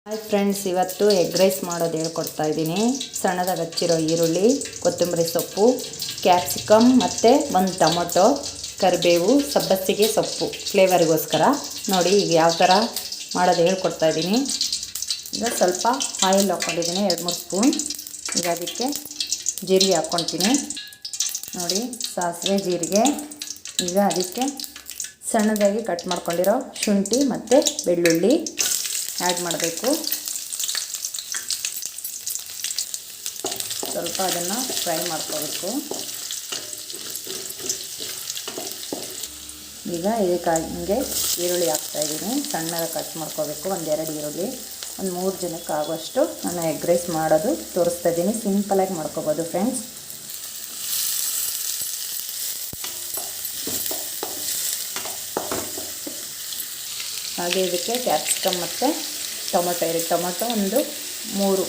Hi friends, ಇವತ್ತು egg rice ಮಾಡೋದು ಹೇಳ್ಕೊಡ್ತಾ ಇದ್ದೀನಿ. ಸಣ್ಣದಾಗಿ ಹಚ್ಚಿರೋ ಈರುಳ್ಳಿ, ಕೊತ್ತಂಬರಿ ಸೊಪ್ಪು, ಕ್ಯಾಪ್ಸಿಕಮ್ ಮತ್ತು ಒಂದು ಟೊಮೊಟೊ, ಕರಿಬೇವು, ಸಬ್ಬಸಿಗೆ ಸೊಪ್ಪು ಫ್ಲೇವರಿಗೋಸ್ಕರ. ನೋಡಿ ಈಗ ಯಾವ ಥರ ಮಾಡೋದು ಹೇಳ್ಕೊಡ್ತಾ ಇದ್ದೀನಿ. ಈಗ ಸ್ವಲ್ಪ ಆಯಿಲ್ ಹಾಕ್ಕೊಂಡಿದ್ದೀನಿ, 2-3 ಸ್ಪೂನ್. ಈಗ ಅದಕ್ಕೆ ಜೀರಿಗೆ ಹಾಕ್ಕೊಳ್ತೀನಿ. ನೋಡಿ, ಸಾಸಿವೆ, ಜೀರಿಗೆ. ಈಗ ಅದಕ್ಕೆ ಸಣ್ಣದಾಗಿ ಕಟ್ ಮಾಡ್ಕೊಂಡಿರೋ ಶುಂಠಿ ಮತ್ತು ಬೆಳ್ಳುಳ್ಳಿ ಆ್ಯಡ್ ಮಾಡಬೇಕು. ಸ್ವಲ್ಪ ಅದನ್ನು ಫ್ರೈ ಮಾಡ್ಕೋಬೇಕು. ಈಗ ಇದಕ್ಕೆ ಹಿಂಗೆ ಈರುಳ್ಳಿ ಹಾಕ್ತಾಯಿದ್ದೀನಿ. ಸಣ್ಣದಾಗಿ ಕಟ್ ಮಾಡ್ಕೋಬೇಕು. 1-2 ಈರುಳ್ಳಿ. ಒಂದು 3 ಜನಕ್ಕೆ ಆಗೋಷ್ಟು ನಾನು ಎಗ್ ರೈಸ್ ಮಾಡೋದು ತೋರಿಸ್ತಾ ಇದ್ದೀನಿ. ಸಿಂಪಲಾಗಿ ಮಾಡ್ಕೋಬೋದು ಫ್ರೆಂಡ್ಸ್. ಹಾಗೆ ಇದಕ್ಕೆ ಕ್ಯಾಪ್ಸಿಕಮ್ ಮತ್ತು ಟೊಮೊಟೊ ಒಂದು 3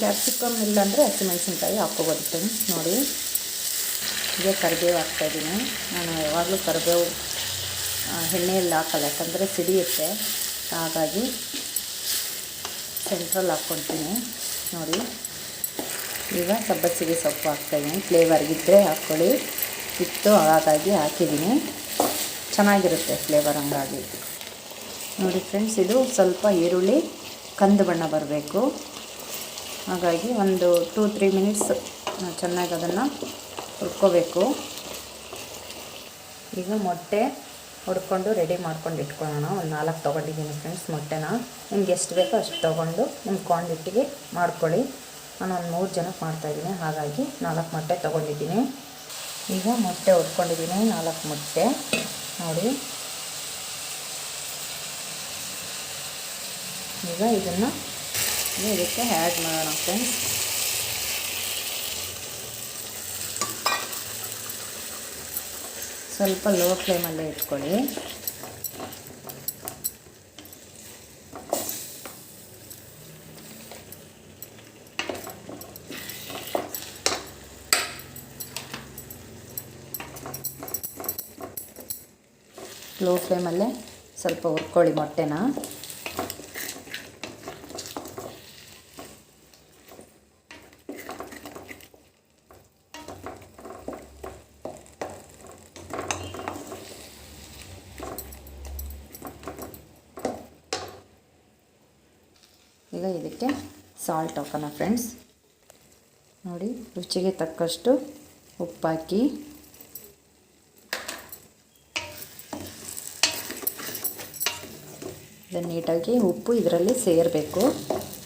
ಕ್ಯಾಪ್ಸಿಕಮ್ ಇಲ್ಲಾಂದರೆ ಹಸಿಮೆಣಸಿನ್ಕಾಯಿ ಹಾಕ್ಕೋಬೋದು ಫ್ರೆಂಡ್ಸ್. ನೋಡಿ, ಈಗ ಕರಿಬೇವು ಹಾಕ್ತಾಯಿದ್ದೀನಿ. ನಾನು ಯಾವಾಗಲೂ ಕರಿಬೇವು ಎಣ್ಣೆಯಲ್ಲಿ ಹಾಕಲ್ಲ, ಯಾಕಂದರೆ ಸಿಡಿಯುತ್ತೆ. ಹಾಗಾಗಿ ಸೆಂಟ್ರಲ್ಲಿ ಹಾಕ್ಕೊಳ್ತೀನಿ. ನೋಡಿ, ಈಗ ಸಬ್ಬಸಿಗೆ ಸೊಪ್ಪು ಹಾಕ್ತಾಯಿದ್ದೀನಿ. ಫ್ಲೇವರ್ಗಿದ್ದರೆ ಹಾಕ್ಕೊಳ್ಳಿ, ಇತ್ತು ಹಾಗಾಗಿ ಹಾಕಿದ್ದೀನಿ. ಚೆನ್ನಾಗಿರುತ್ತೆ ಫ್ಲೇವರ್ ಹಂಗಾಗಿ. ನೋಡಿ ಫ್ರೆಂಡ್ಸ್, ಇದು ಸ್ವಲ್ಪ ಈರುಳ್ಳಿ ಕಂದು ಬಣ್ಣ ಬರಬೇಕು. ಹಾಗಾಗಿ ಒಂದು 2-3 ಮಿನಿಟ್ಸ್ ಚೆನ್ನಾಗಿ ಅದನ್ನು ಹುರ್ಕೋಬೇಕು. ಈಗ ಮೊಟ್ಟೆ ಹೊಡ್ಕೊಂಡು ರೆಡಿ ಮಾಡ್ಕೊಂಡು ಇಟ್ಕೊಳ್ಳೋಣ. ಒಂದು 4 ತೊಗೊಂಡಿದ್ದೀನಿ ಫ್ರೆಂಡ್ಸ್ ಮೊಟ್ಟೆನ. ನಿಮ್ಗೆ ಎಷ್ಟು ಬೇಕೋ ಅಷ್ಟು ತೊಗೊಂಡು ನಿಮ್ಮ ಕ್ವಾಂಟಿಟಿಗೆ ಮಾಡ್ಕೊಳ್ಳಿ. ನಾನು ಒಂದು 3 ಜನಕ್ಕೆ ಮಾಡ್ತಾಯಿದ್ದೀನಿ, ಹಾಗಾಗಿ 4 ಮೊಟ್ಟೆ ತೊಗೊಂಡಿದ್ದೀನಿ. ಈಗ ಮೊಟ್ಟೆ ಹೊಡ್ಕೊಂಡಿದ್ದೀನಿ, 4 ಮೊಟ್ಟೆ. ನೋಡಿ, ಈಗ ಇದನ್ನು ಇದಕ್ಕೆ ಆ್ಯಡ್ ಮಾಡೋಣ ಫ್ರೆಂಡ್ಸ್. ಸ್ವಲ್ಪ ಲೋ ಫ್ಲೇಮಲ್ಲೇ ಇಟ್ಕೊಳ್ಳಿ. ಲೋ ಫ್ಲೇಮಲ್ಲೇ ಸ್ವಲ್ಪ ಹುರ್ಕೊಳ್ಳಿ ಮೊಟ್ಟೆನ. ಈಗ ಇದಕ್ಕೆ ಸಾಲ್ಟ್ ಹಾಕೋಣ ಫ್ರೆಂಡ್ಸ್. ನೋಡಿ, ರುಚಿಗೆ ತಕ್ಕಷ್ಟು ಉಪ್ಪಾಕಿ. ಇದನ್ನು ನೀಟಾಗಿ ಉಪ್ಪು ಇದರಲ್ಲಿ ಸೇರಬೇಕು.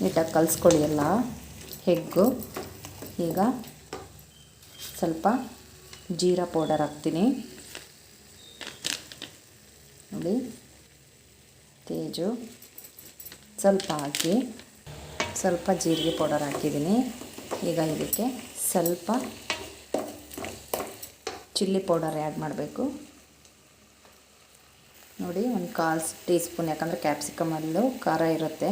ನೀಟಾಗಿ ಕಲಿಸ್ಕೊಳ್ಳಿ ಎಲ್ಲ ಎಗ್ಗು. ಈಗ ಸ್ವಲ್ಪ ಜೀರಾ ಪೌಡರ್ ಹಾಕ್ತೀನಿ. ನೋಡಿ, ತೇಜು ಸ್ವಲ್ಪ ಹಾಕಿ, ಸ್ವಲ್ಪ ಜೀರಿಗೆ ಪೌಡರ್ ಹಾಕಿದ್ದೀನಿ. ಈಗ ಇದಕ್ಕೆ ಸ್ವಲ್ಪ ಚಿಲ್ಲಿ ಪೌಡರ್ ಆ್ಯಡ್ ಮಾಡಬೇಕು. ನೋಡಿ, ಒಂದು 1/4 ಟೀ ಸ್ಪೂನ್, ಯಾಕಂದರೆ ಕ್ಯಾಪ್ಸಿಕಮಲ್ಲೂ ಖಾರ ಇರುತ್ತೆ.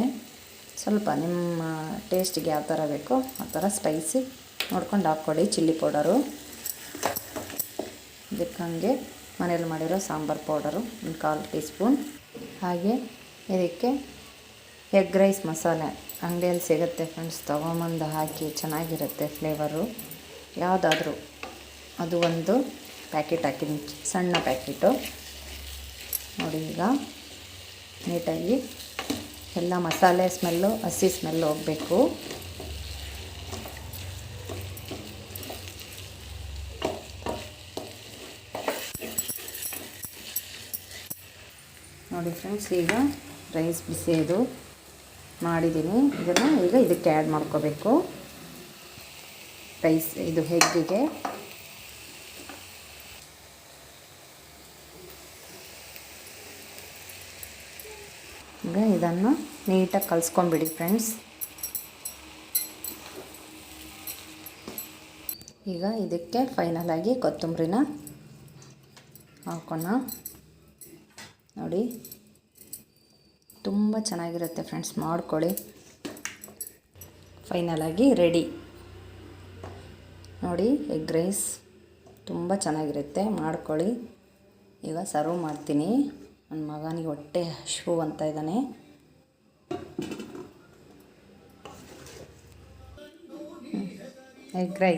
ಸ್ವಲ್ಪ ನಿಮ್ಮ ಟೇಸ್ಟಿಗೆ ಯಾವ ಥರ ಬೇಕೋ ಆ ಥರ ಸ್ಪೈಸಿ ನೋಡ್ಕೊಂಡು ಹಾಕ್ಕೊಡಿ ಚಿಲ್ಲಿ ಪೌಡರು. ಇದಕ್ಕೆ ಹಾಗೆ ಮನೇಲಿ ಮಾಡಿರೋ ಸಾಂಬಾರು ಪೌಡರು 1/4 ಟೀ ಸ್ಪೂನ್. ಹಾಗೆ ಇದಕ್ಕೆ ಎಗ್ ರೈಸ್ ಮಸಾಲೆ ಅಂಗಡಿಯಲ್ಲಿ ಸಿಗುತ್ತೆ ಫ್ರೆಂಡ್ಸ್, ತೊಗೊಂಬಂದು ಹಾಕಿ. ಚೆನ್ನಾಗಿರುತ್ತೆ ಫ್ಲೇವರು. ಯಾವುದಾದ್ರೂ ಅದು ಒಂದು ಪ್ಯಾಕೆಟ್ ಹಾಕಿದ್ದೀನಿ, ಸಣ್ಣ ಪ್ಯಾಕೆಟು. ನೋಡಿ, ಈಗ ನೀಟಾಗಿ ಎಲ್ಲ ಮಸಾಲೆ ಸ್ಮೆಲ್ಲು, ಹಸಿ ಸ್ಮೆಲ್ಲು ಹೋಗಬೇಕು. ನೋಡಿ ಫ್ರೆಂಡ್ಸ್, ಈಗ ರೈಸ್ ಬಿಸಿದು ಮಾಡಿದ್ದೀನಿ. ಇದನ್ನು ಈಗ ಇದಕ್ಕೆ ಆ್ಯಡ್ ಮಾಡ್ಕೋಬೇಕು. ರೈಸ್ ಇದು ಎಗ್ಗಿಗೆ. ಈಗ ಇದನ್ನು ನೀಟಾಗಿ ಕಲಿಸ್ಕೊಂಬಿಡಿ ಫ್ರೆಂಡ್ಸ್. ಈಗ ಇದಕ್ಕೆ ಫೈನಲಾಗಿ ಕೊತ್ತಂಬರಿನ ಹಾಕೋಣ. ನೋಡಿ, ತುಂಬ ಚೆನ್ನಾಗಿರುತ್ತೆ ಫ್ರೆಂಡ್ಸ್, ಮಾಡ್ಕೊಳ್ಳಿ. ಫೈನಲಾಗಿ ರೆಡಿ. ನೋಡಿ, ಎಗ್ ರೈಸ್ ತುಂಬ ಚೆನ್ನಾಗಿರುತ್ತೆ, ಮಾಡ್ಕೊಳ್ಳಿ. ಈಗ ಸರ್ವ್ ಮಾಡ್ತೀನಿ. ನನ್ನ ಮಗನಿಗೆ ಹೊಟ್ಟೆ ಹಶ್ವು ಅಂತ ಇದ್ದಾನೆ. Egg rice.